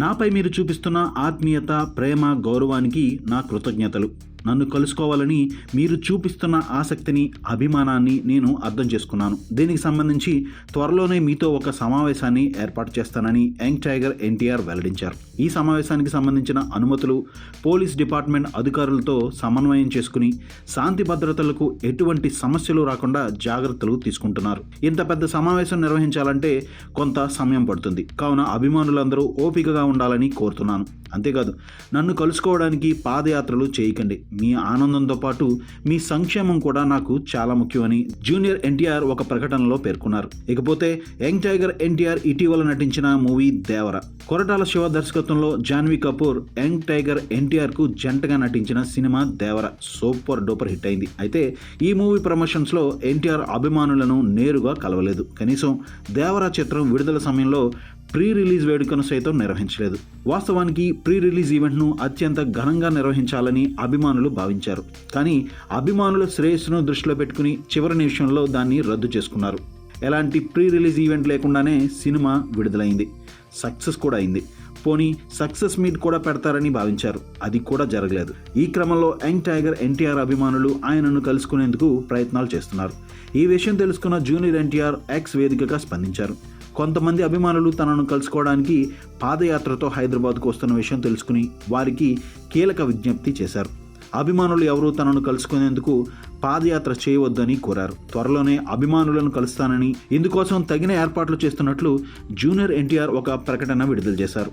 నాపై మీరు చూపిస్తున్న ఆత్మీయత, ప్రేమ, గౌరవానికి నా కృతజ్ఞతలు. నన్ను కలుసుకోవాలని మీరు చూపిస్తున్న ఆసక్తిని, అభిమానాన్ని నేను అర్థం చేసుకున్నాను. దీనికి సంబంధించి త్వరలోనే మీతో ఒక సమావేశాన్ని ఏర్పాటు చేస్తానని యంగ్ టైగర్ ఎన్టీఆర్ వెల్లడించారు. ఈ సమావేశానికి సంబంధించిన అనుమతులు పోలీస్ డిపార్ట్మెంట్ అధికారులతో సమన్వయం చేసుకుని శాంతి భద్రతలకు ఎటువంటి సమస్యలు రాకుండా జాగ్రత్తలు తీసుకుంటున్నారు. ఇంత పెద్ద సమావేశం నిర్వహించాలంటే కొంత సమయం పడుతుంది. కావున అభిమానులందరూ ఓపికగా ఉండాలని కోరుతున్నాను. అంతేకాదు, నన్ను కలుసుకోవడానికి పాదయాత్రలు చేయకండి. మీ ఆనందంతో పాటు మీ సంక్షేమం కూడా నాకు చాలా ముఖ్యమని జూనియర్ ఎన్టీఆర్ ఒక ప్రకటనలో పేర్కొన్నారు. ఇకపోతే యంగ్ టైగర్ ఎన్టీఆర్ ఇటీవల నటించిన మూవీ దేవర. కొరటాల శివ దర్శకత్వంలో జాన్వీ కపూర్ యంగ్ టైగర్ ఎన్టీఆర్ కు జంటగా నటించిన సినిమా దేవర సూపర్ డూపర్ హిట్ అయింది. అయితే ఈ మూవీ ప్రమోషన్స్ లో ఎన్టీఆర్ అభిమానులను నేరుగా కలవలేదు. కనీసం దేవర చిత్రం విడుదల సమయంలో ప్రీ రిలీజ్ వేడుకను సైతం నిర్వహించలేదు. వాస్తవానికి ప్రీ రిలీజ్ ఈవెంట్ను అత్యంత ఘనంగా నిర్వహించాలని అభిమానులు భావించారు. కానీ అభిమానుల శ్రేయస్సును దృష్టిలో పెట్టుకుని చివరి నిమిషంలో దాన్ని రద్దు చేసుకున్నారు. ఎలాంటి ప్రీ రిలీజ్ ఈవెంట్ లేకుండానే సినిమా విడుదలైంది, సక్సెస్ కూడా అయింది. పోనీ సక్సెస్ మీట్ కూడా పెడతారని భావించారు, అది కూడా జరగలేదు. ఈ క్రమంలో యంగ్ టైగర్ ఎన్టీఆర్ అభిమానులు ఆయనను కలుసుకునేందుకు ప్రయత్నాలు చేస్తున్నారు. ఈ విషయం తెలుసుకున్న జూనియర్ ఎన్టీఆర్ ఎక్స్ వేదికగా స్పందించారు. కొంతమంది అభిమానులు తనను కలుసుకోవడానికి పాదయాత్రతో హైదరాబాద్కు వస్తున్న విషయం తెలుసుకుని వారికి కీలక విజ్ఞప్తి చేశారు. అభిమానులు ఎవరూ తనను కలుసుకునేందుకు పాదయాత్ర చేయవద్దని కోరారు. త్వరలోనే అభిమానులను కలుస్తానని, ఇందుకోసం తగిన ఏర్పాట్లు చేస్తున్నట్లు జూనియర్ ఎన్టీఆర్ ఒక ప్రకటన విడుదల చేశారు.